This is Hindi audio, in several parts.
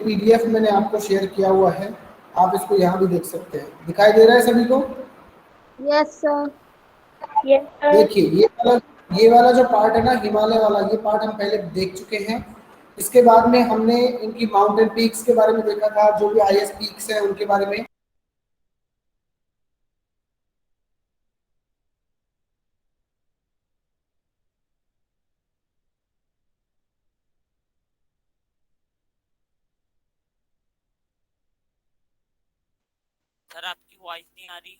पीडीएफ मैंने आपको शेयर किया हुआ है, आप इसको यहाँ भी देख सकते हैं। दिखाई दे रहा है सभी को? Yes sir. Yes sir. देखिए ये वाला जो पार्ट है ना, हिमालय वाला, ये पार्ट हम पहले देख चुके हैं। इसके बाद में हमने इनकी माउंटेन पीक्स के बारे में देखा था, जो भी हाईएस्ट पीक्स है उनके बारे में। सर आपकी वॉइस नहीं आ रही।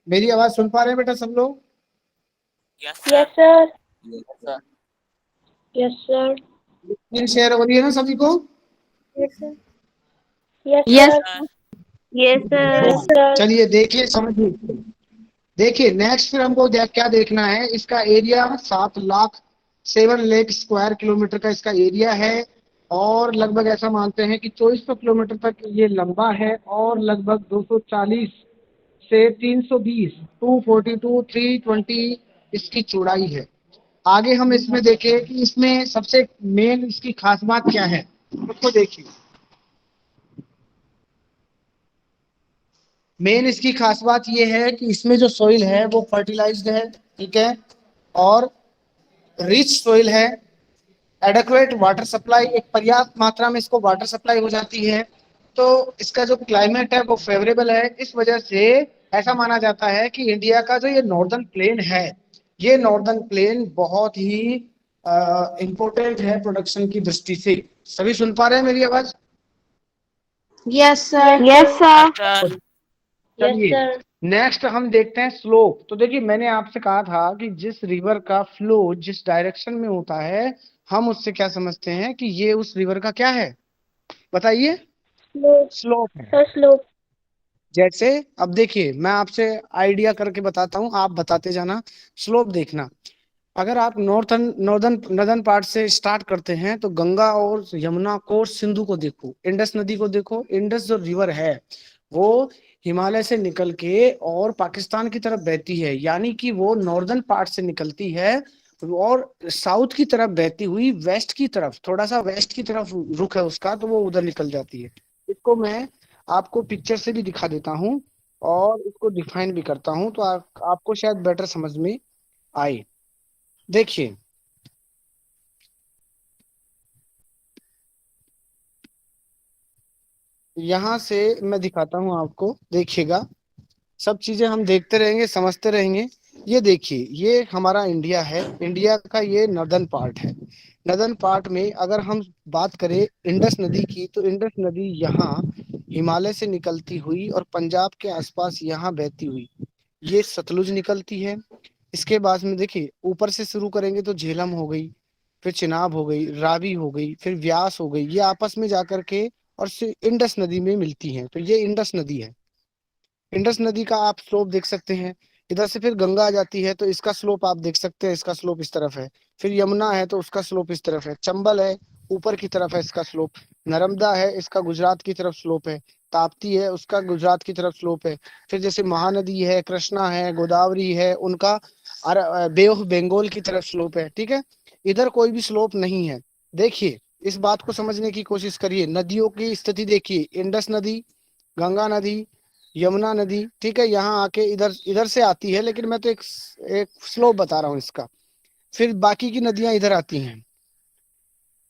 मेरी आवाज सुन पा रहे हैं बेटा सब लोग? Yes yes sir. Sir. Yes sir. Screen share हो रही है ना सभी को? Yes sir. Yes yes sir. Yes हाँ, सर। चलिए देखिए, समझिए। देखिए नेक्स्ट फिर हमको क्या देखना है, इसका एरिया 7,07,00,000 स्क्वायर किलोमीटर का इसका एरिया है, और लगभग ऐसा मानते हैं कि 2400 किलोमीटर तक ये लंबा है, और लगभग 240 से 320 242 320 इसकी चौड़ाई है। आगे हम इसमें देखें कि इसमें सबसे मेन इसकी खास बात क्या है, उसको देखिए। मेन इसकी खास बात यह है कि इसमें जो सोइल है वो फर्टिलाइज्ड है, ठीक है, और रिच सोइल है। एडेक्वेट वाटर सप्लाई, एक पर्याप्त मात्रा में इसको वाटर सप्लाई हो जाती है। तो इसका जो क्लाइमेट है वो फेवरेबल है। इस वजह से ऐसा माना जाता है कि इंडिया का जो ये नॉर्दर्न प्लेन है, ये नॉर्दर्न प्लेन बहुत ही इंपॉर्टेंट है प्रोडक्शन की दृष्टि से। सभी सुन पा रहे हैं मेरी आवाज? Yes sir. Yes sir. Sir yes चलिए सर। नेक्स्ट हम देखते हैं स्लोप। तो देखिए मैंने आपसे कहा था कि जिस रिवर का फ्लो जिस डायरेक्शन में होता है, हम उससे क्या समझते हैं कि ये उस रिवर का क्या है, बताइए? स्लोप। स्लोप है। Sir slope. जैसे अब देखिए मैं आपसे आइडिया करके बताता हूँ, आप बताते जाना। स्लोप देखना, अगर आप नॉर्दर्न नॉर्दर्न पार्ट से स्टार्ट करते हैं तो गंगा और यमुना को और सिंधु को देखो, इंडस नदी को देखो। इंडस जो रिवर है वो हिमालय से निकल के और पाकिस्तान की तरफ बहती है, यानी कि वो नॉर्दर्न पार्ट से निकलती है और साउथ की तरफ बहती हुई वेस्ट की तरफ, थोड़ा सा वेस्ट की तरफ रुख है उसका, तो वो उधर निकल जाती है। इसको मैं आपको पिक्चर से भी दिखा देता हूँ और इसको डिफाइन भी करता हूँ, तो आपको शायद बेटर समझ में आए। देखिए यहां से मैं दिखाता हूं आपको, देखिएगा। सब चीजें हम देखते रहेंगे, समझते रहेंगे। ये देखिए, ये हमारा इंडिया है, इंडिया का ये नॉर्दर्न पार्ट है। नॉर्दर्न पार्ट में अगर हम बात करें इंडस नदी की, तो इंडस नदी यहाँ हिमालय से निकलती हुई और पंजाब के आसपास यहाँ बहती हुई ये सतलुज निकलती है। इसके बाद में देखिए ऊपर से शुरू करेंगे तो झेलम हो गई, फिर चिनाब हो गई, रावी हो गई, फिर व्यास हो गई, ये आपस में जाकर के और इंडस नदी में मिलती हैं। तो ये इंडस नदी है। इंडस नदी का आप स्लोप देख सकते हैं। इधर से फिर गंगा आ जाती है, तो इसका स्लोप आप देख सकते हैं, इसका स्लोप इस तरफ है। फिर यमुना है तो उसका स्लोप इस तरफ है। चंबल है, ऊपर की तरफ है इसका स्लोप। नर्मदा है, इसका गुजरात की तरफ स्लोप है। ताप्ती है, उसका गुजरात की तरफ स्लोप है। फिर जैसे महानदी है, कृष्णा है, गोदावरी है, उनका बे ऑफ बंगाल की तरफ स्लोप है, ठीक है। इधर कोई भी स्लोप नहीं है। देखिए इस बात को समझने की कोशिश करिए, नदियों की स्थिति देखिए, इंडस नदी, गंगा नदी, यमुना नदी, ठीक है, यहाँ आके इधर इधर से आती है, लेकिन मैं तो एक स्लोप बता रहा हूँ इसका। फिर बाकी की नदियां इधर आती हैं,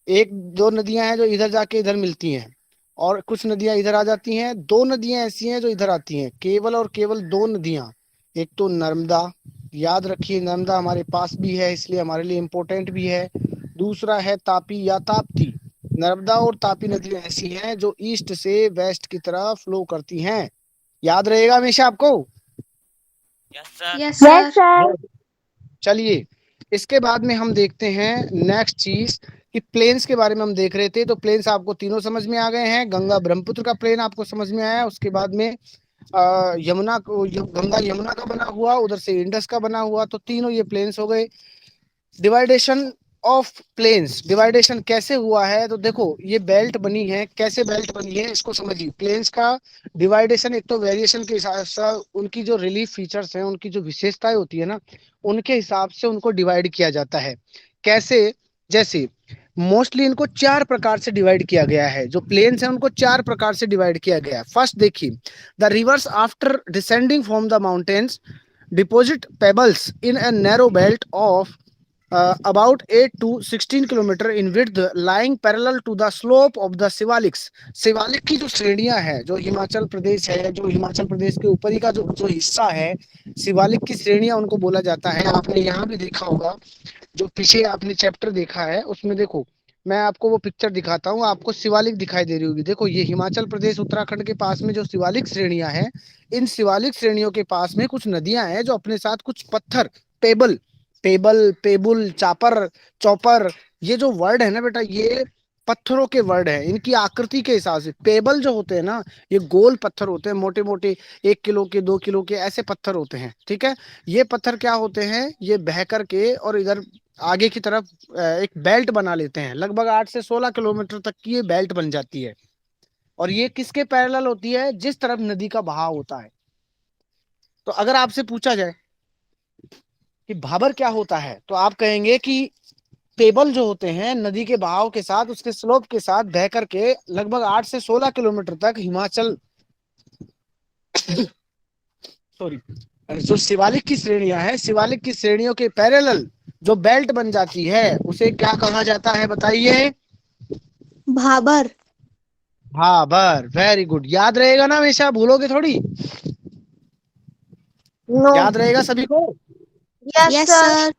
एक दो नदियां हैं जो इधर जाके इधर मिलती हैं, और कुछ नदियां इधर आ जाती हैं। दो नदियां ऐसी हैं जो इधर आती हैं, केवल और केवल दो नदियां। एक तो नर्मदा, याद रखिए नर्मदा हमारे पास भी है, इसलिए हमारे लिए इम्पोर्टेंट भी है। दूसरा है तापी या ताप्ती। नर्मदा और तापी नदियां ऐसी हैं जो ईस्ट से वेस्ट की तरफ फ्लो करती हैं, याद रहेगा हमेशा आपको। Yes sir. Yes yes sir. Sir. चलिए इसके बाद में हम देखते हैं नेक्स्ट चीज कि प्लेन्स के बारे में हम देख रहे थे। तो प्लेन्स आपको तीनों समझ में आ गए हैं। गंगा ब्रह्मपुत्र का प्लेन आपको समझ में आया, उसके बाद में यमुना को, गंगा यमुना का बना हुआ, उधर से इंडस का बना हुआ, तो तीनों ये प्लेन्स हो गए। डिवाइडेशन ऑफ प्लेन्स, डिवाइडेशन कैसे हुआ है, तो देखो ये बेल्ट बनी है, कैसे बेल्ट बनी है इसको समझिए। प्लेन्स का डिवाइडेशन एक तो वेरिएशन के हिसाब से, उनकी जो रिलीफ फीचर्स हैं, उनकी जो विशेषताएं होती है ना, उनके हिसाब से उनको डिवाइड किया जाता है। कैसे, जैसे मोस्टली इनको चार प्रकार से डिवाइड किया गया है। जो प्लेन्स हैं उनको चार प्रकार से डिवाइड किया गया है। फर्स्ट देखिए, the reverse after descending from the mountains deposit pebbles in a narrow belt of about 8 to 16 kilometer in width lying parallel to the slope of the Shivaliks. Shivalik की जो श्रेणियां हैं, जो हिमाचल प्रदेश है, जो हिमाचल प्रदेश के ऊपरी का जो जो हिस्सा है, शिवालिक की श्रेणियां उनको बोला जाता है। आपने यहाँ भी देखा होगा, जो पीछे आपने चैप्टर देखा है उसमें देखो, मैं आपको वो पिक्चर दिखाता हूँ, आपको शिवालिक दिखाई दे रही होगी। देखो ये हिमाचल प्रदेश उत्तराखंड के पास में जो शिवालिक श्रेणियां हैं, इन शिवालिक श्रेणियों के पास में कुछ नदियां हैं जो अपने साथ कुछ पत्थर, पेबल, पेबुल, चापर, चौपर, ये जो वर्ड है ना बेटा, ये पत्थरों के वर्ड है। इनकी आकृति के हिसाब से पेबल जो होते हैं ना, ये गोल पत्थर होते हैं, मोटे मोटे 1 किलो के, 2 किलो के ऐसे पत्थर होते हैं। ठीक है, ये पत्थर क्या होते हैं, ये बह कर के और इधर आगे की तरफ एक बेल्ट बना लेते हैं। लगभग 8 से 16 किलोमीटर तक की ये बेल्ट बन जाती है। और ये किसके पैरेलल होती है, जिस तरफ नदी का बहाव होता है। तो अगर आपसे पूछा जाए कि भाबर क्या होता है, तो आप कहेंगे कि पेबल जो होते हैं नदी के बहाव के साथ, उसके स्लोप के साथ बह करके लगभग 8 से 16 किलोमीटर तक हिमाचल सॉरी, जो शिवालिक की श्रेणियां हैं, शिवालिक की श्रेणियों के पैरेलल जो बेल्ट बन जाती है, उसे क्या कहा जाता है बताइए? भाबर। भाबर। वेरी गुड, याद रहेगा ना, हमेशा भूलोगे थोड़ी, नो। याद रहेगा सभी को। Yes sir.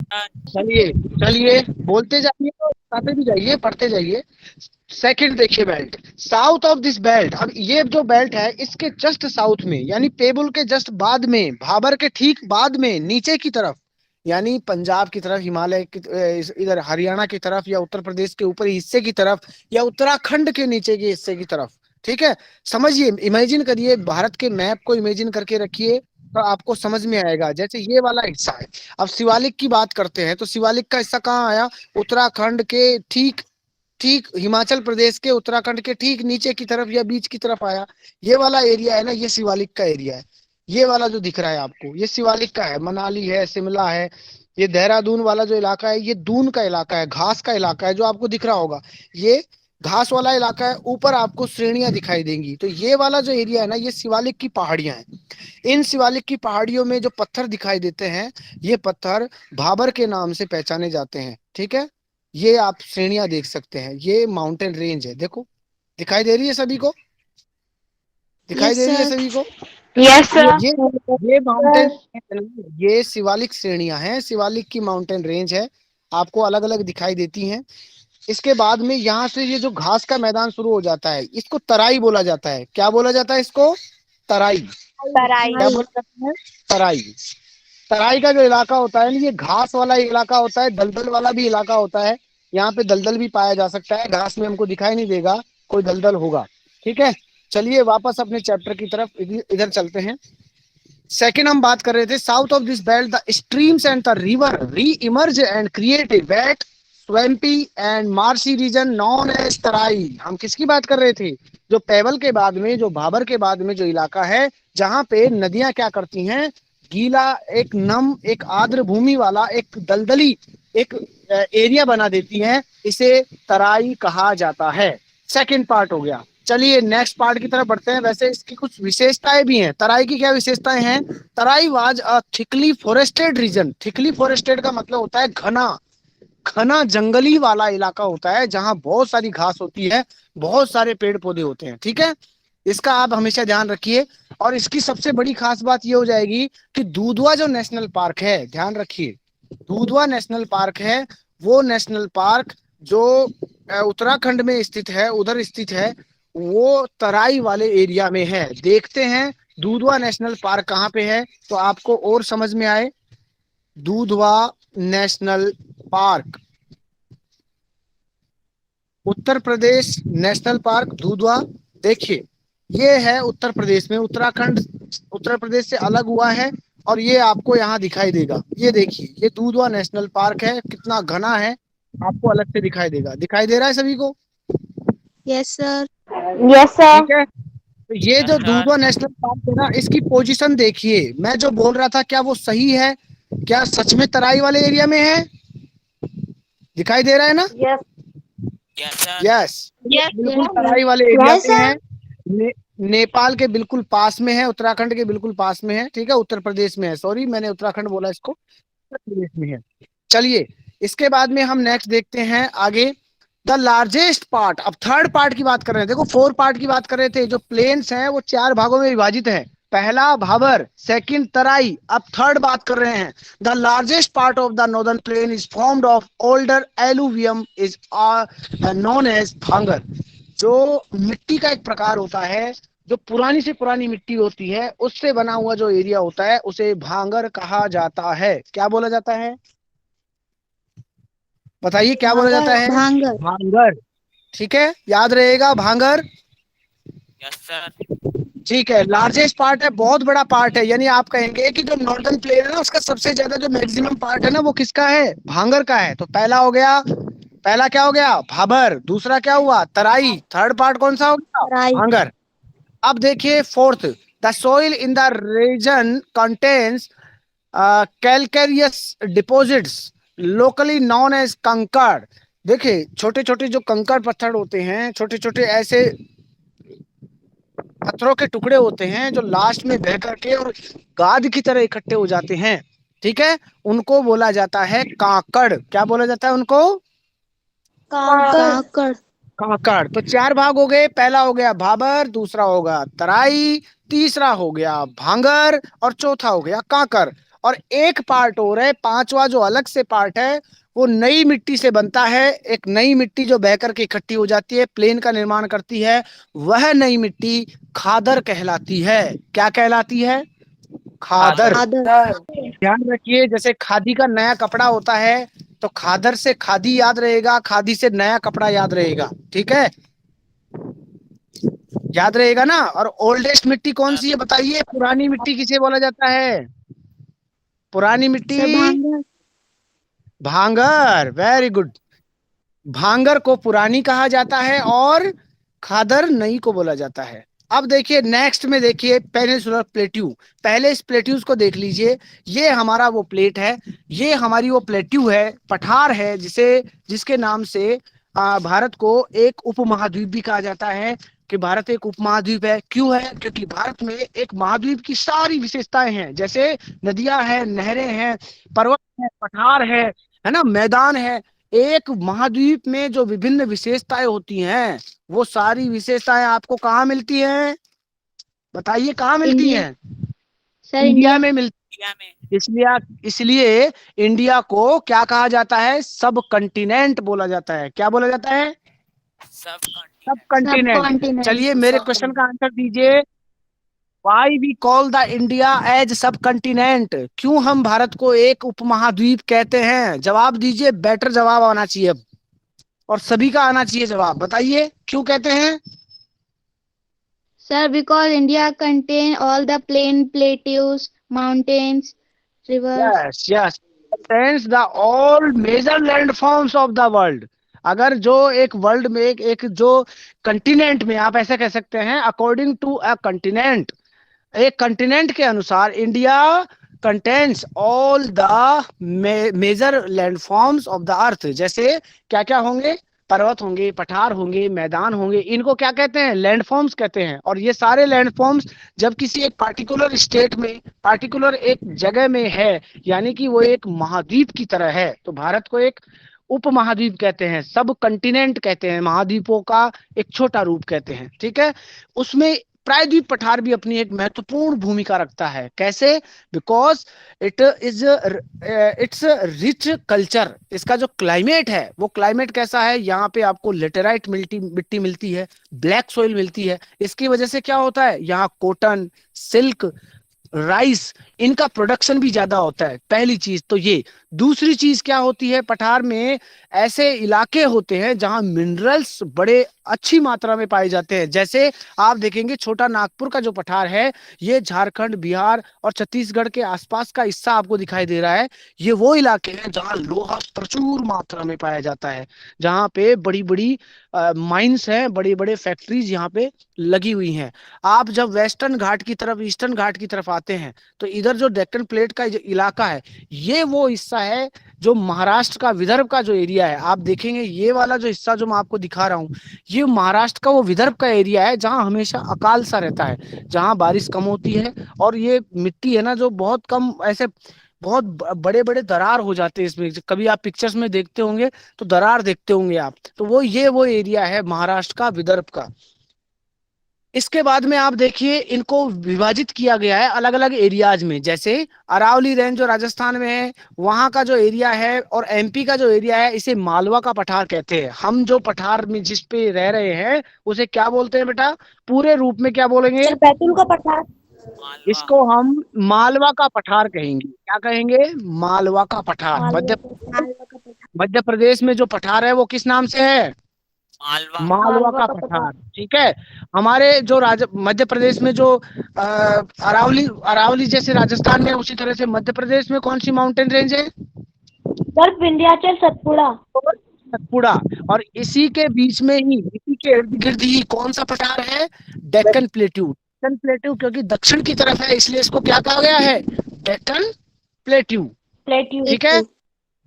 चलिए चलिए, बोलते जाइए, बताते भी जाइए, पढ़ते जाइए। सेकंड देखिए, belt, south of this belt. अब ये जो बेल्ट है, इसके जस्ट साउथ में, यानी पेबुल के जस्ट बाद में, भाबर के ठीक बाद में, नीचे की तरफ, यानी पंजाब की तरफ, हिमालय की इधर हरियाणा की तरफ, या उत्तर प्रदेश के ऊपरी हिस्से की तरफ, या उत्तराखंड के नीचे के हिस्से की तरफ। ठीक है, समझिए, इमेजिन करिए, भारत के मैप को इमेजिन करके रखिए, तो आपको समझ में आएगा। जैसे ये वाला हिस्सा है, अब शिवालिक की बात करते हैं, तो शिवालिक का हिस्सा कहाँ आया? उत्तराखंड के ठीक ठीक हिमाचल प्रदेश के उत्तराखंड के ठीक नीचे की तरफ या बीच की तरफ आया। ये वाला एरिया है ना, ये शिवालिक का एरिया है। ये वाला जो दिख रहा है आपको, ये शिवालिक का है। मनाली है, शिमला है, ये देहरादून वाला जो इलाका है, ये दून का इलाका है, घास का इलाका है, जो आपको दिख रहा होगा, ये घास वाला इलाका है। ऊपर आपको श्रेणियां दिखाई देंगी। तो ये वाला जो एरिया है ना, ये शिवालिक की पहाड़ियां हैं। इन शिवालिक की पहाड़ियों में जो पत्थर दिखाई देते हैं, ये पत्थर भाबर के नाम से पहचाने जाते हैं। ठीक है, ये आप श्रेणियां देख सकते हैं, ये माउंटेन रेंज है। देखो, दिखाई दे रही है सभी को? दिखाई Yes, दे रही है sir. सभी को? Yes sir. ये माउंटेन, ये शिवालिक श्रेणियां हैं, शिवालिक की माउंटेन रेंज है, आपको अलग अलग दिखाई देती हैं। इसके बाद में यहाँ से ये जो घास का मैदान शुरू हो जाता है, इसको तराई बोला जाता है। क्या बोला जाता है इसको? तराई। तराई। क्या बोला जाता है? तराई। तराई का जो इलाका होता है, ये घास वाला इलाका होता है, दलदल वाला भी इलाका होता है। यहाँ पे दलदल भी पाया जा सकता है, घास में हमको दिखाई नहीं देगा कोई दलदल होगा। ठीक है, चलिए वापस अपने चैप्टर की तरफ इधर चलते हैं। सेकंड हम बात कर रहे थे, south of this belt the streams and the river reemerge and create a wet swampy and marshy region known as Terai. हम किसकी बात कर रहे थे? जो पेबल के बाद में, जो भाबर के बाद में जो इलाका है, जहां पे नदियां क्या करती हैं, गीला, एक नम, एक आर्द्र भूमि वाला, एक दलदली एक एरिया बना देती हैं, इसे तराई कहा जाता है। सेकंड पार्ट हो गया। चलिए नेक्स्ट पार्ट की तरफ बढ़ते हैं। वैसे इसकी कुछ विशेषताएं भी हैं। तराई की क्या विशेषताएं हैं? Terai was a thickly forested region. Thickly forested का मतलब होता है घना, घना जंगली वाला इलाका होता है, जहां बहुत सारी घास होती है, बहुत सारे पेड़ पौधे होते हैं। ठीक है, इसका आप हमेशा ध्यान रखिए। और इसकी सबसे बड़ी खास बात ये हो जाएगी कि दूधवा जो नेशनल पार्क है, ध्यान रखिए, दूधवा नेशनल पार्क है, वो नेशनल पार्क जो उत्तराखंड में स्थित है, उधर स्थित है, वो तराई वाले एरिया में है। देखते हैं दूधवा नेशनल पार्क कहाँ पे है, तो आपको और समझ में आए। दूधवा national park, Uttar Pradesh national park दूधवा, देखिए ये है उत्तर प्रदेश में, उत्तराखंड उत्तर प्रदेश से अलग हुआ है, और ये आपको यहाँ दिखाई देगा। ये देखिए, ये दूधवा नेशनल पार्क है, कितना घना है, आपको अलग से दिखाई देगा, दिखाई दे रहा है सभी को? Yes sir. Yes, sir. ठीक है, तो ये यस जो सर। दूधवा नेशनल पार्क है ना, इसकी पोजीशन देखिए, मैं जो बोल रहा था क्या वो सही है? क्या सच में तराई वाले एरिया में है? दिखाई दे रहा है ना? Yes. Yes sir. Yes, Yes. बिल्कुल Yes, तराई वाले एरिया Yes, में sir. है। नेपाल के बिल्कुल पास में है, उत्तराखंड के बिल्कुल पास में है, ठीक है, उत्तर प्रदेश में है, सॉरी मैंने उत्तराखंड बोला, इसको उत्तर प्रदेश में है। चलिए, इसके बाद में हम नेक्स्ट देखते हैं आगे, द लार्जेस्ट पार्ट। अब थर्ड पार्ट की बात कर रहे हैं, देखो 4 पार्ट की बात कर रहे थे, जो प्लेन्स हैं वो 4 भागों में विभाजित है। पहला भाबर, सेकंड तराई, अब थर्ड बात कर रहे हैं। The largest part of the northern plain is formed of older alluvium is known as bhangar. जो मिट्टी का एक प्रकार होता है, जो पुरानी से पुरानी मिट्टी होती है, उससे बना हुआ जो एरिया होता है उसे भांगर कहा जाता है। क्या बोला जाता है? बताइए क्या बोला जाता है? भांगर। भांगर। ठीक है, याद रहेगा भांगर। Yes sir. ठीक है, लार्जेस्ट पार्ट है, बहुत बड़ा पार्ट है, यानी आप कहेंगे कि जो नॉर्दर्न प्लेन है ना, उसका सबसे ज्यादा जो मैक्सिमम पार्ट है ना, वो किसका है? भांगर का है। तो पहला हो गया, पहला क्या हो गया? भाबर। दूसरा क्या हुआ? तराई। थर्ड पार्ट कौन सा हो गया? तराई। भांगर। अब देखिए fourth, the soil in the region contains calcareous deposits locally known as kankar. देखिए छोटे छोटे जो कंकड़ पत्थर होते हैं, छोटे छोटे ऐसे पत्थरों के टुकड़े होते हैं जो लास्ट में बह करके और गाद की तरह इकट्ठे हो जाते हैं, ठीक है, उनको बोला जाता है काकड़। क्या बोला जाता है उनको? काकड़। काकड़। तो 4 भाग हो गए, पहला हो गया भाबर, दूसरा होगा तराई, तीसरा हो गया भांगर, और चौथा हो गया काकर। और एक पार्ट हो रहा है, पांचवा जो अलग से पार्ट है, वो नई मिट्टी से बनता है। एक नई मिट्टी जो बह करके इकट्ठी हो जाती है, प्लेन का निर्माण करती है, वह नई मिट्टी खादर कहलाती है। क्या कहलाती है? खादर। खादर। ध्यान रखिए, जैसे खादी का नया कपड़ा होता है, तो खादर से खादी याद रहेगा, खादी से नया कपड़ा याद रहेगा, ठीक है, याद रहेगा ना। और ओल्डेस्ट मिट्टी कौन सी है बताइए? पुरानी मिट्टी किसे बोला जाता है? पुरानी मिट्टी सर भांगर। भांगर। Very good. भांगर को पुरानी कहा जाता है और खादर नई को बोला जाता है। अब देखिए नेक्स्ट में, देखिए पेनिनसुलर प्लेट्यू। पहले इस प्लेट्यूज को देख लीजिए, ये हमारा वो प्लेट है, ये हमारी वो प्लेट्यू है, पठार है, जिसके नाम से भारत को एक उपमहाद्वीप भी कहा जाता है, कि भारत एक उपमहाद्वीप है। क्यों है? क्योंकि भारत में एक महाद्वीप की सारी विशेषताएं हैं, जैसे नदियां हैं, नहरें हैं, पर्वत है, पठार है ना, मैदान है। एक महाद्वीप में जो विभिन्न विशेषताएं होती हैं, वो सारी विशेषताएं आपको कहाँ मिलती हैं? बताइए कहाँ मिलती इंडिया। हैं? सर इंडिया में मिलती। इंडिया में। इसलिए इंडिया को क्या कहा जाता है? सब कंटिनेंट बोला जाता है। क्या बोला जाता है? सब सब कॉन्टिनेंट। कंटिनेंट। कॉन्टिनेंट। चलिए मेरे क्वेश्चन का आंसर दीजिए। Why we call the India as subcontinent? क्यों हम भारत को एक उपमहाद्वीप कहते हैं? जवाब दीजिए, बेटर जवाब आना चाहिए अब, और सभी का आना चाहिए जवाब। बताइए क्यों कहते हैं? Sir, because India contain all the plain plateaus, mountains, rivers. Yes yes, contains the all major landforms of the world। अगर जो एक वर्ल्ड में एक जो कंटिनेंट में, आप ऐसा कह सकते हैं, अकॉर्डिंग टू अ कंटिनेंट, एक कंटिनेंट के अनुसार India contains all the major landforms of the earth. जैसे क्या क्या होंगे? पर्वत होंगे, पठार होंगे, मैदान होंगे, इनको क्या कहते हैं? लैंडफॉर्म्स कहते हैं। और ये सारे लैंडफॉर्म्स जब किसी एक पार्टिकुलर स्टेट में, पार्टिकुलर एक जगह में है, यानी कि वो एक महाद्वीप की तरह है, तो भारत को एक उपमहाद्वीप कहते हैं, सब कंटिनेंट कहते हैं, महाद्वीपों का एक छोटा रूप कहते हैं, ठीक है। उसमें प्रायद्वीप पठार भी अपनी एक महत्वपूर्ण भूमिका रखता है। कैसे? Because it is it's rich culture. इसका जो क्लाइमेट है, वो क्लाइमेट कैसा है? यहाँ पे आपको लेटेराइट मिट्टी मिलती है, ब्लैक सोइल मिलती है। इसकी वजह से क्या होता है? यहाँ कॉटन, सिल्क, राइस, इनका प्रोडक्शन भी ज्यादा होता है। पहली चीज तो ये। दूसरी चीज क्या होती है? पठार में ऐसे इलाके होते हैं जहां मिनरल्स बड़े अच्छी मात्रा में पाए जाते हैं। जैसे आप देखेंगे छोटा नागपुर का जो पठार है, ये झारखंड, बिहार और छत्तीसगढ़ के आसपास का हिस्सा आपको दिखाई दे रहा है। ये वो इलाके हैं जहाँ लोहा प्रचुर मात्रा में पाया जाता है, जहाँ पे बड़ी बड़ी माइंस हैं, बड़ी बड़े फैक्ट्रीज यहाँ पे लगी हुई हैं। आप जब वेस्टर्न घाट की तरफ, ईस्टर्न घाट की तरफ आते हैं, तो इधर जो डेक्कन प्लेट का जो इलाका है, ये वो हिस्सा है जो महाराष्ट्र का, विदर्भ का जो एरिया है। आप देखेंगे ये वाला जो हिस्सा जो मैं आपको दिखा रहा हूँ, ये महाराष्ट्र का वो विदर्भ का एरिया है जहाँ हमेशा अकाल सा रहता है, जहाँ बारिश कम होती है। और ये मिट्टी है ना जो बहुत कम, ऐसे बहुत बड़े बड़े दरार हो जाते हैं इसमें। कभी आप पिक्चर्स में देखते होंगे तो दरार देखते होंगे आप, तो वो ये वो एरिया है महाराष्ट्र का, विदर्भ का। इसके बाद में आप देखिए इनको विभाजित किया गया है अलग अलग एरियाज में। जैसे अरावली रेंज जो राजस्थान में है, वहां का जो एरिया है, और एमपी का जो एरिया है, इसे मालवा का पठार कहते हैं। हम जो पठार में जिस पे रह रहे हैं उसे क्या बोलते हैं बेटा, पूरे रूप में क्या बोलेंगे? सर बैतूल का पठार। मालवा। इसको हम मालवा का पठार कहेंगे। क्या कहेंगे? मालवा का पठार। मालवा का पठार। मध्य प्रदेश में जो पठार है वो किस नाम से है? मालवा। मालवा का पठार। ठीक है। हमारे जो मध्य प्रदेश में जो अरावली, अरावली जैसे राजस्थान में, उसी तरह से मध्य प्रदेश में कौन सी माउंटेन रेंज है? सर विंध्याचल सतपुड़ा। सतपुड़ा। और इसी के बीच में ही, इसी के इर्द गिर्द ही कौन सा पठार है? डेक्कन प्लेट्यू। डेक्कन प्लेट्यू क्योंकि दक्षिण की तरफ है, इसलिए इसको क्या कहा गया है? डेक्कन प्लेट्यू। प्लेट्यू। ठीक है।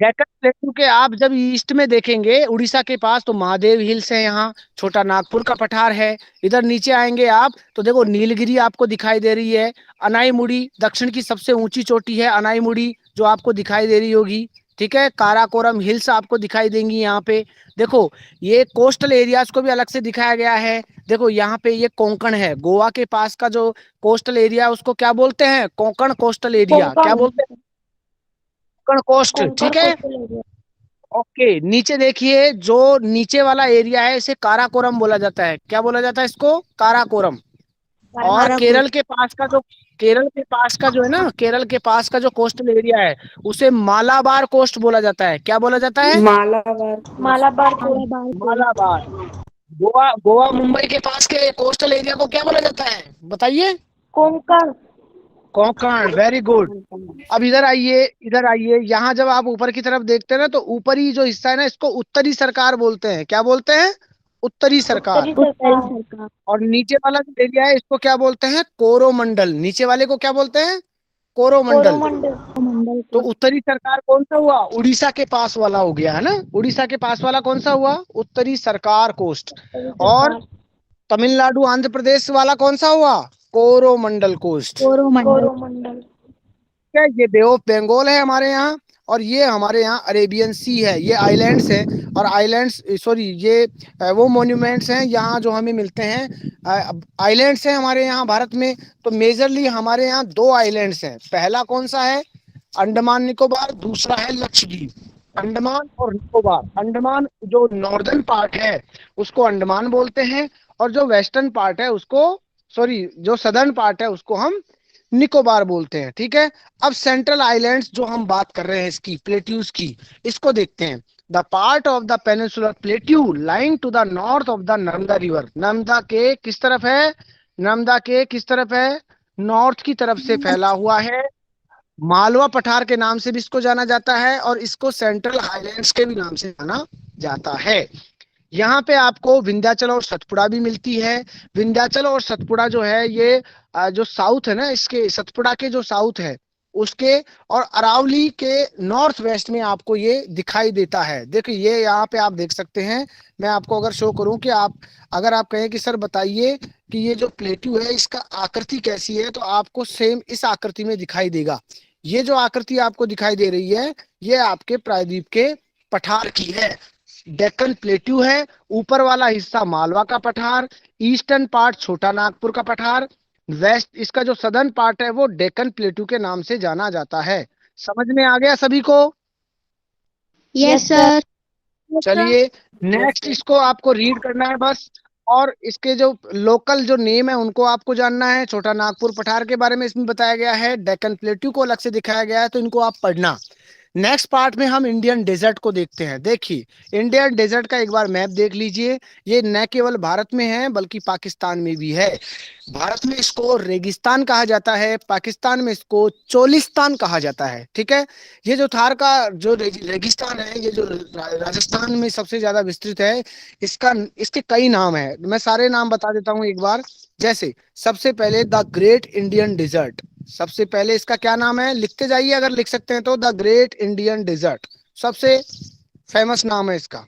डेक्कन प्लेट्यू के आप जब ईस्ट में देखेंगे उड़ीसा के पास, तो महादेव हिल्स है, यहाँ छोटा नागपुर का पठार है। इधर नीचे आएंगे आप तो देखो नीलगिरी आपको दिखाई दे रही है। अनाईमुड़ी दक्षिण की सबसे ऊंची चोटी है, अनाईमुड़ी, जो आपको दिखाई दे रही होगी। ठीक है। काराकोरम हिल्स आपको दिखाई देंगी यहाँ पे। देखो ये कोस्टल एरियाज को भी अलग से दिखाया गया है। देखो यहाँ पे ये कोंकण है, गोवा के पास का जो कोस्टल एरिया है उसको क्या बोलते हैं? Konkan coastal area. क्या बोलते हैं? कोंकण कोस्ट। ठीक है। ओके। नीचे देखिए जो नीचे वाला एरिया है इसे काराकोरम बोला जाता है। क्या बोला जाता है इसको? काराकोरम। और केरल के पास का जो, केरल के पास का जो है ना, केरल के पास का जो कोस्टल एरिया है उसे मालाबार कोस्ट बोला जाता है। क्या बोला जाता है? मालाबार। मालाबार। गोवा, गोवा मुंबई के पास के कोस्टल एरिया को क्या बोला जाता है? बताइए। कोंकण। कोंकण। Very good. अब इधर आइए, इधर आइए। यहाँ जब आप ऊपर की तरफ देखते हैं ना, तो ऊपरी जो हिस्सा है ना, इसको उत्तरी सरकार बोलते हैं। क्या बोलते हैं? उत्तरी सरकार। और नीचे वाला जो एरिया है इसको क्या बोलते हैं? कोरोमंडल। नीचे वाले को क्या बोलते हैं? कोरोमंडल। तो उत्तरी सरकार कौन सा हुआ? उड़ीसा के पास वाला हो गया है ना। उड़ीसा के पास वाला कौन सा हुआ? उत्तरी सरकार कोस्ट। और तमिलनाडु, आंध्र प्रदेश वाला कौन सा हुआ? कोरोमंडल कोस्ट। कोरोमंडल। क्या ये बे ऑफ बंगाल है हमारे यहाँ, और ये हमारे यहाँ अरेबियन सी है। ये आइलैंड्स है, और आइलैंड्स, सॉरी, ये वो मॉन्यूमेंट्स हैं यहाँ जो हमें मिलते हैं। आइलैंड्स हैं हमारे यहाँ भारत में। तो मेजरली हमारे यहाँ दो आइलैंड्स हैं। पहला कौन सा है? अंडमान निकोबार। दूसरा है लक्षद्वीप। अंडमान और निकोबार। अंडमान जो नॉर्दर्न पार्ट है उसको अंडमान बोलते हैं, और जो वेस्टर्न पार्ट है उसको, सॉरी, जो सदर्न पार्ट है उसको हम निकोबार बोलते हैं। ठीक है। अब सेंट्रल आइलैंड्स जो हम बात कर रहे हैं इसकी, प्लेट्यूज की, इसको देखते हैं। The part of the peninsular plateau lying to the north of the Narmada river. Narmada के किस तरफ है? नर्मदा के किस तरफ है? नॉर्थ की तरफ से फैला हुआ है। मालवा पठार के नाम से भी इसको जाना जाता है, और इसको सेंट्रल हाईलैंड्स के भी नाम से जाना जाता है। यहाँ पे आपको विंध्याचल और सतपुड़ा भी मिलती है। विंध्याचल और सतपुड़ा जो है ये जो साउथ है ना, इसके सतपुड़ा के जो साउथ है उसके, और अरावली के नॉर्थ वेस्ट में आपको ये दिखाई देता है। देखिए ये यहाँ पे आप देख सकते हैं। मैं आपको अगर शो करूं कि आप, अगर आप कहें कि सर बताइए कि ये जो प्लेट्यू है इसका आकृति कैसी है, तो आपको सेम इस आकृति में दिखाई देगा। ये जो आकृति आपको दिखाई दे रही है ये आपके प्रायद्वीप के पठार की है। डेक्कन प्लेट्यू है। ऊपर वाला हिस्सा मालवा का पठार, ईस्टर्न पार्ट छोटा नागपुर का पठार, वेस्ट, इसका जो सदर्न पार्ट है वो डेक्कन प्लेट्यू के नाम से जाना जाता है। समझ में आ गया सभी को? Yes sir. चलिए नेक्स्ट, इसको आपको रीड करना है बस, और इसके जो लोकल जो नेम है उनको आपको जानना है। छोटा नागपुर पठार के बारे में इसमें बताया गया है, डेक्कन प्लेट्यू को अलग से दिखाया गया है, तो इनको आप पढ़ना। नेक्स्ट पार्ट में हम इंडियन डेजर्ट को देखते हैं। देखिए इंडियन डेजर्ट का एक बार मैप देख लीजिए। ये न केवल भारत में है बल्कि पाकिस्तान में भी है। भारत में इसको रेगिस्तान कहा जाता है, पाकिस्तान में इसको चोलिस्तान कहा जाता है। ठीक है। ये जो थार का जो रेगिस्तान है, ये जो राजस्थान में सबसे ज्यादा विस्तृत है, इसका इसके कई नाम है। मैं सारे नाम बता देता हूँ एक बार। जैसे सबसे पहले द ग्रेट इंडियन डिजर्ट, सबसे पहले इसका क्या नाम है, लिखते जाइए अगर लिख सकते हैं तो। द ग्रेट इंडियन डिजर्ट सबसे फेमस नाम है इसका,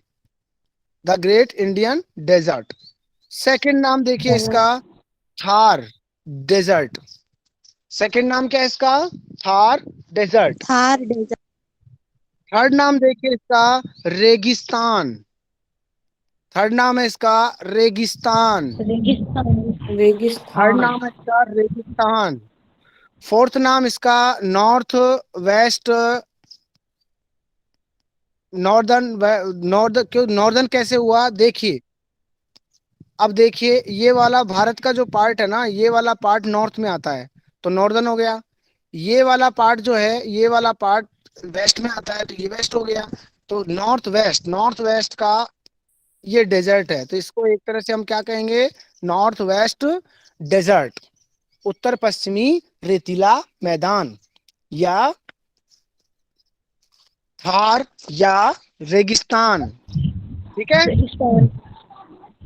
the great Indian desert. Second नाम देखिए इसका, थार डेजर्ट। सेकंड नाम क्या है इसका, Thar desert. Thar desert. Third नाम देखिए इसका, रेगिस्तान। थर्ड नाम है इसका रेगिस्तान। रेगिस्तान। थर्ड नाम है इसका रेगिस्तान। फोर्थ नाम इसका नॉर्थ वेस्ट, नॉर्दर्न। नॉर्दर्न क्यों, नॉर्दर्न कैसे हुआ देखिए। अब देखिए ये वाला भारत का जो पार्ट है ना, ये वाला पार्ट नॉर्थ में आता है तो नॉर्दर्न हो गया। ये वाला पार्ट जो है, ये वाला पार्ट वेस्ट में आता है तो ये वेस्ट हो गया। तो नॉर्थ वेस्ट, नॉर्थ वेस्ट का ये डेजर्ट है, तो इसको एक तरह से हम क्या कहेंगे, नॉर्थ वेस्ट डेजर्ट, उत्तर पश्चिमी रेतीला मैदान, या थार, या रेगिस्तान। ठीक है। रेगिस्तान।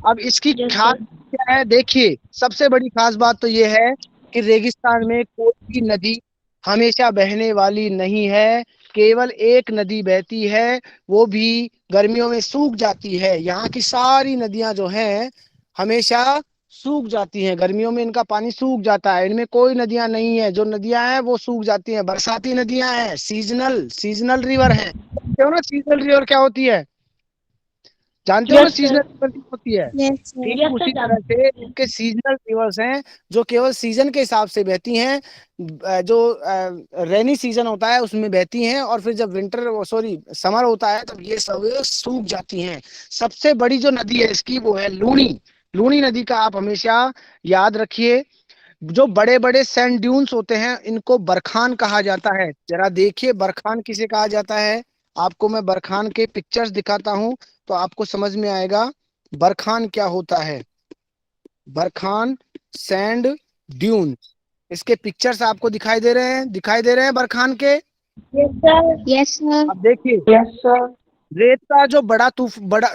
अब इसकी यस खास सर। क्या है देखिए, सबसे बड़ी खास बात तो ये है कि रेगिस्तान में कोई भी नदी हमेशा बहने वाली नहीं है, केवल एक नदी बहती है, वो भी गर्मियों में सूख जाती है। यहाँ की सारी नदियां जो हैं हमेशा सूख जाती हैं, गर्मियों में इनका पानी सूख जाता है। इनमें कोई नदियां नहीं है, जो नदियां हैं वो सूख जाती हैं, बरसाती नदियां हैं, सीजनल सीजनल रिवर है। जानते हो ना सीजनल रिवर क्या होती है, जानते हो ना यस सीजनल सर। रिवर क्या होती है। Yes sir. ठीक यस उसी सर तरह से जानते हैं। इनके सीजनल रिवर्स हैं जो केवल सीजन के हिसाब से बहती हैं। जो रेनी सीजन होता है उसमें बहती हैं, और फिर जब विंटर सॉरी समर होता है तब ये सब सूख जाती हैं। सबसे बड़ी जो नदी है इसकी वो है लूनी। लूनी नदी का आप हमेशा याद रखिए। जो बड़े बड़े सैंड ड्यून्स होते हैं इनको बरखान कहा जाता है। जरा देखिए बरखान किसे कहा जाता है। आपको मैं बरखान के पिक्चर्स दिखाता हूं तो आपको समझ में आएगा बरखान क्या होता है। बरखान सैंड ड्यून, इसके पिक्चर्स आपको दिखाई दे रहे हैं, दिखाई दे रहे हैं बरखान के। Yes sir. Yes sir. अब देखिए यस सर। रेत का जो बड़ा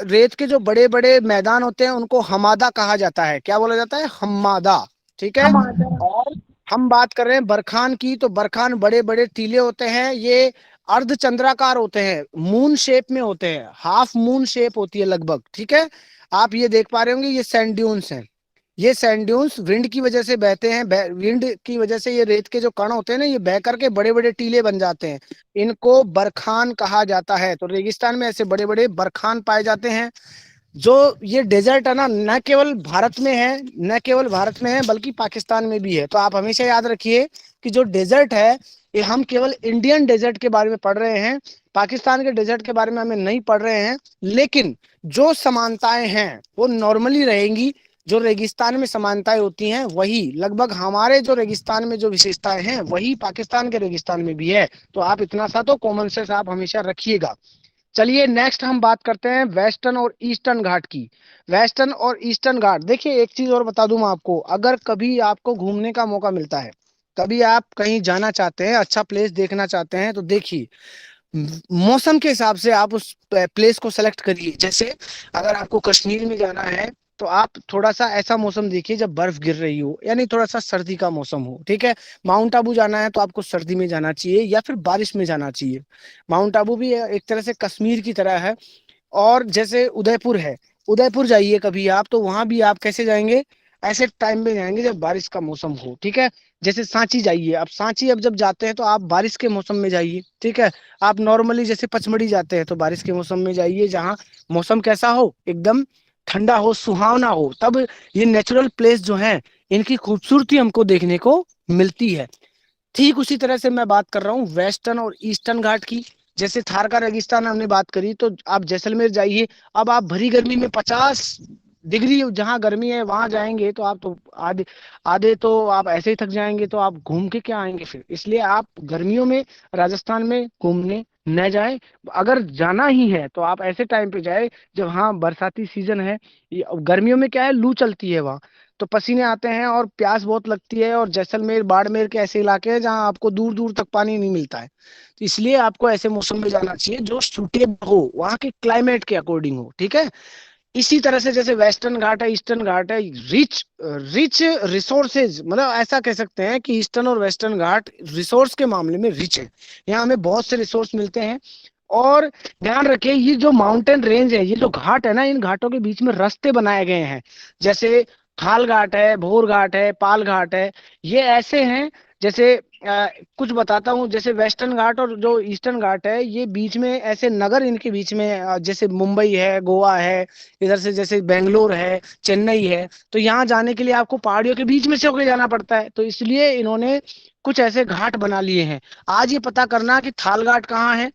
रेत के जो बड़े बड़े मैदान होते हैं उनको हमादा कहा जाता है। क्या बोला जाता है, हमादा। ठीक है। हम आता। और हम बात कर रहे हैं बरखान की, तो बरखान बड़े बड़े टीले होते हैं, ये अर्धचंद्राकार होते हैं, मून शेप में होते हैं, हाफ मून शेप होती है लगभग। ठीक है। आप ये देख पा रहे होंगे ये सैंड ड्यून्स हैं। ये सैंड ड्यून्स विंड की वजह से बहते हैं, विंड की वजह से ये रेत के जो कण होते हैं ना, ये बह करके बड़े बड़े टीले बन जाते हैं। इनको बरखान कहा जाता है। तो रेगिस्तान में ऐसे बड़े बड़े बरखान पाए जाते हैं। जो ये डेजर्ट है ना, न केवल भारत में है, न केवल भारत में है बल्कि पाकिस्तान में भी है। तो आप हमेशा याद रखिए कि जो डेजर्ट है ये हम केवल इंडियन डेजर्ट के बारे में पढ़ रहे हैं, पाकिस्तान के डेजर्ट के बारे में हमें नहीं पढ़ रहे हैं। लेकिन जो समानताएं हैं वो नॉर्मली रहेंगी। जो रेगिस्तान में समानताएं होती हैं वही लगभग हमारे जो रेगिस्तान में जो विशेषताएं हैं वही पाकिस्तान के रेगिस्तान में भी है। तो आप इतना सा तो कॉमन सेंस आप हमेशा रखिएगा। चलिए नेक्स्ट हम बात करते हैं वेस्टर्न और ईस्टर्न घाट की। वेस्टर्न और ईस्टर्न घाट, देखिए एक चीज और बता दूं मैं आपको, अगर कभी आपको घूमने का मौका मिलता है, कभी आप कहीं जाना चाहते हैं, अच्छा प्लेस देखना चाहते हैं, तो देखिए मौसम के हिसाब से आप उस प्लेस को सेलेक्ट करिए। जैसे अगर आपको कश्मीर में जाना है तो आप थोड़ा सा ऐसा मौसम देखिए जब बर्फ गिर रही हो, यानी थोड़ा सा सर्दी का मौसम हो। ठीक है। माउंट आबू जाना है तो आपको सर्दी में जाना चाहिए या फिर बारिश में जाना चाहिए। माउंट आबू भी एक तरह से कश्मीर की तरह है। और जैसे उदयपुर है, उदयपुर जाइए कभी आप, तो वहां भी आप कैसे जाएंगे, ऐसे टाइम में जाएंगे जब बारिश का मौसम हो। ठीक है। जैसे सांची जाइए, अब सांची अब जब जाते हैं तो आप बारिश के मौसम में जाइए। ठीक है। आप नॉर्मली जैसे पचमढ़ी जाते हैं तो बारिश के मौसम में जाइए, जहाँ मौसम कैसा हो, एकदम ठंडा हो, सुहावना हो। तब ये नेचुरल प्लेस जो है इनकी खूबसूरती हमको देखने को मिलती है। ठीक उसी तरह से मैं बात कर रहा हूँ वेस्टर्न और ईस्टर्न घाट की। जैसे थार का रेगिस्तान हमने बात करी, तो आप जैसलमेर जाइए। अब आप भरी गर्मी में 50 डिग्री जहाँ गर्मी है वहां जाएंगे तो आप तो आधे आधे तो आप ऐसे ही थक जाएंगे, तो आप घूम के क्या आएंगे फिर। इसलिए आप गर्मियों में राजस्थान में घूमने न जाए। अगर जाना ही है तो आप ऐसे टाइम पे जाए जब, हाँ, बरसाती सीजन है। गर्मियों में क्या है, लू चलती है वहाँ, तो पसीने आते हैं और प्यास बहुत लगती है, और जैसलमेर बाड़मेर के ऐसे इलाके हैं जहाँ आपको दूर दूर तक पानी नहीं मिलता है। तो इसलिए आपको ऐसे मौसम में जाना चाहिए जो सूटेबल हो, वहाँ के क्लाइमेट के अकॉर्डिंग हो, ठीक है। इसी तरह से जैसे वेस्टर्न घाट है, ईस्टर्न घाट है, रिच रिच रिसोर्सेज, मतलब ऐसा कह सकते हैं कि ईस्टर्न और वेस्टर्न घाट रिसोर्स के मामले में रिच है। यहाँ हमें बहुत से रिसोर्स मिलते हैं। और ध्यान रखिए, ये जो माउंटेन रेंज है, ये जो घाट है ना, इन घाटों के बीच में रास्ते बनाए गए हैं। जैसे खाल घाट है, भोर घाट है, पाल घाट है। ये ऐसे हैं, जैसे कुछ बताता हूँ। जैसे वेस्टर्न घाट और जो ईस्टर्न घाट है, ये बीच में ऐसे नगर, इनके बीच में जैसे मुंबई है, गोवा है, इधर से जैसे बेंगलोर है, चेन्नई है। तो यहाँ जाने के लिए आपको पहाड़ियों के बीच में से होकर जाना पड़ता है, तो इसलिए इन्होंने कुछ ऐसे घाट बना लिए हैं। आज ये पता करना कि थाल घाट कहाँ है,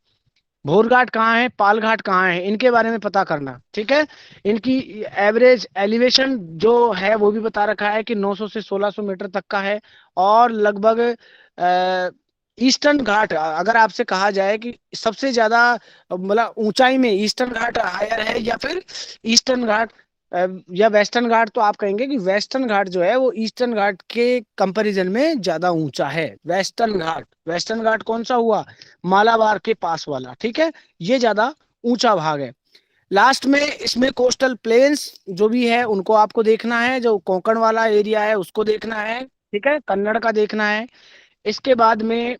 भोर घाट कहाँ है, पाल घाट कहाँ है, इनके बारे में पता करना, ठीक है। इनकी एवरेज एलिवेशन जो है वो भी बता रखा है कि 900 से 1600 मीटर तक का है। और लगभग ईस्टर्न घाट, अगर आपसे कहा जाए कि सबसे ज्यादा मतलब ऊंचाई में ईस्टर्न घाट हायर है या फिर ईस्टर्न घाट या वेस्टर्न घाट, तो आप कहेंगे कि वेस्टर्न घाट जो है वो ईस्टर्न घाट के कंपैरिजन में ज्यादा ऊंचा है। वेस्टर्न घाट, वेस्टर्न घाट कौन सा हुआ, मालाबार के पास वाला, ठीक है। ये ज्यादा ऊंचा भाग है। लास्ट में इसमें कोस्टल प्लेन्स जो भी है उनको आपको देखना है, जो कोंकण वाला एरिया है उसको देखना है, ठीक है, कन्नड़ का देखना है। इसके बाद में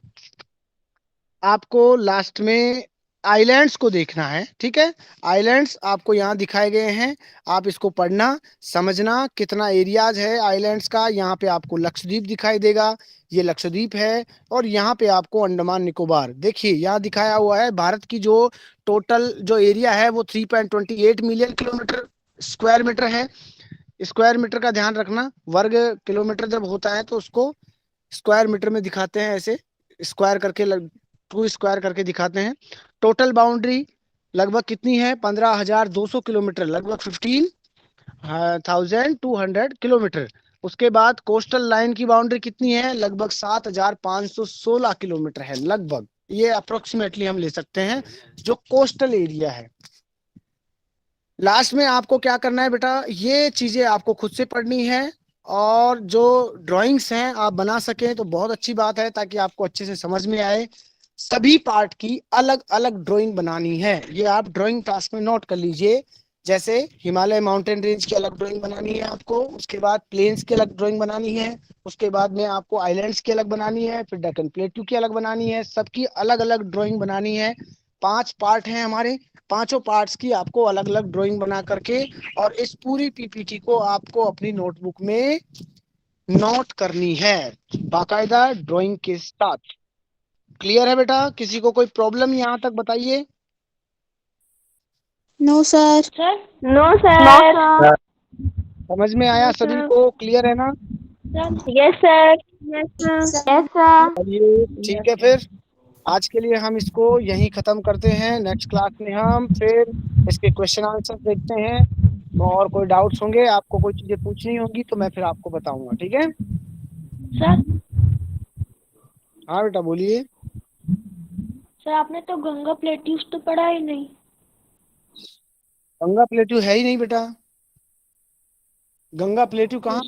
आपको लास्ट में आइलैंड्स को देखना है, ठीक है। आइलैंड्स आपको यहाँ दिखाए गए हैं, आप इसको पढ़ना, समझना कितना एरियाज है आइलैंड्स का। यहाँ पे आपको लक्षद्वीप दिखाई देगा, ये लक्षद्वीप है। और यहाँ पे आपको अंडमान निकोबार, देखिए यहाँ दिखाया हुआ है। भारत की जो टोटल जो एरिया है वो 3.28 मिलियन किलोमीटर स्क्वायर मीटर है। स्क्वायर मीटर का ध्यान रखना, वर्ग किलोमीटर जब होता है तो उसको स्क्वायर मीटर में दिखाते हैं, ऐसे स्क्वायर करके, टू स्क्वायर करके दिखाते हैं। टोटल बाउंड्री लगभग कितनी है, 15,200 किलोमीटर, लगभग 15,200 किलोमीटर। उसके बाद कोस्टल लाइन की बाउंड्री कितनी है, लगभग 7,516 किलोमीटर है, लगभग। ये अप्रोक्सीमेटली हम ले सकते हैं जो कोस्टल एरिया है। लास्ट में आपको क्या करना है बेटा, ये चीजें आपको खुद से पढ़नी है। और जो ड्राइंग्स हैं आप बना सकें तो बहुत अच्छी बात है, ताकि आपको अच्छे से समझ में आए। सभी पार्ट की अलग अलग ड्राइंग बनानी है, ये आप ड्राइंग टास्क में नोट कर लीजिए। जैसे हिमालय माउंटेन रेंज की अलग ड्राइंग बनानी है आपको, उसके बाद प्लेन्स की अलग ड्राइंग बनानी है, उसके बाद में आपको आइलैंड्स की अलग बनानी है, फिर डेक्कन प्लेट्यू की अलग बनानी है, सबकी अलग अलग ड्राइंग बनानी है। 5 पार्ट हैं हमारे, पांचों पार्ट्स की आपको अलग अलग ड्राइंग बना करके और इस पूरी पीपीटी को आपको अपनी नोटबुक में नोट करनी है, बाकायदा ड्राइंग के साथ। क्लियर है बेटा, किसी को कोई प्रॉब्लम यहाँ तक बताइए। No, sir. Sir? No, sir. समझ में आया सभी को, क्लियर है ना। Sir? Yes, sir. Yes, sir. Yes, sir. चलिए ठीक है, फिर आज के लिए हम इसको यहीं खत्म करते हैं। नेक्स्ट क्लास में हम फिर इसके क्वेश्चन आंसर देखते हैं। और कोई डाउट्स होंगे, आपको कोई चीजें पूछनी होगी तो मैं फिर आपको बताऊंगा, ठीक है। सर हाँ बेटा बोलिए। सर आपने तो गंगा प्लेट्यूज तो पढ़ा ही नहीं। गंगा प्लेट्यू है ही नहीं बेटा, गंगा प्लेट्यू कहाँ,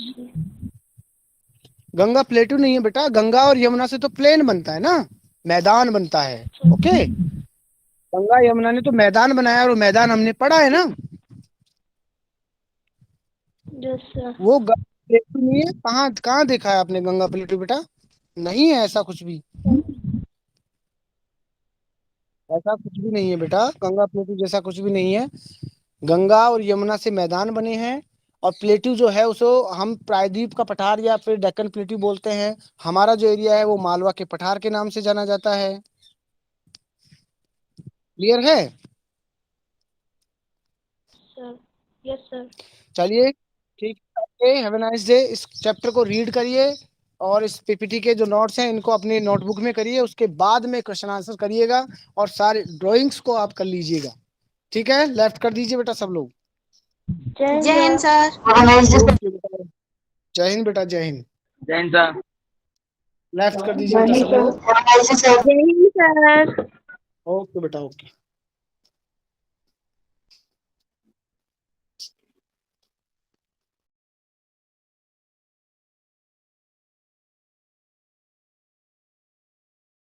गंगा प्लेट्यू नहीं है बेटा। गंगा और यमुना से तो प्लेन बनता है ना, मैदान बनता है, ओके। गंगा यमुना ने तो मैदान बनाया, और वो मैदान हमने पढ़ा है ना। Yes sir. वो गंगा प्लेट्यू नहीं है। कहाँ कहाँ देखा है आपने गंगा प्लेट्यू बेटा, नहीं है ऐसा कुछ भी, ऐसा कुछ भी नहीं है बेटा, गंगा प्लेट्यू जैसा कुछ भी नहीं है। गंगा और यमुना से मैदान बने हैं। और प्लेट्यू जो है उसको हम प्रायद्वीप का पठार या फिर डेक्कन प्लेट्यू बोलते हैं। हमारा जो एरिया है वो मालवा के पठार के नाम से जाना जाता है। क्लियर है। Sir yes sir. चलिए ठीक है, हैव अ नाइस डे। इस चैप्टर को रीड करिए और इस पीपीटी के जो नोट्स हैं इनको अपनी नोटबुक में करिए, उसके बाद में क्वेश्चन आंसर करिएगा और सारे ड्राइंग्स को आप कर लीजिएगा, ठीक है। लेफ्ट कर दीजिए बेटा सब लोग। जय हिंद, सर। ओके बेटा, जय हिंद बेटा, जय हिंद। जय हिंद सर। लेफ्ट कर दीजिए बेटा सब लोग। जय हिंद सर। ओके बेटा, ओके।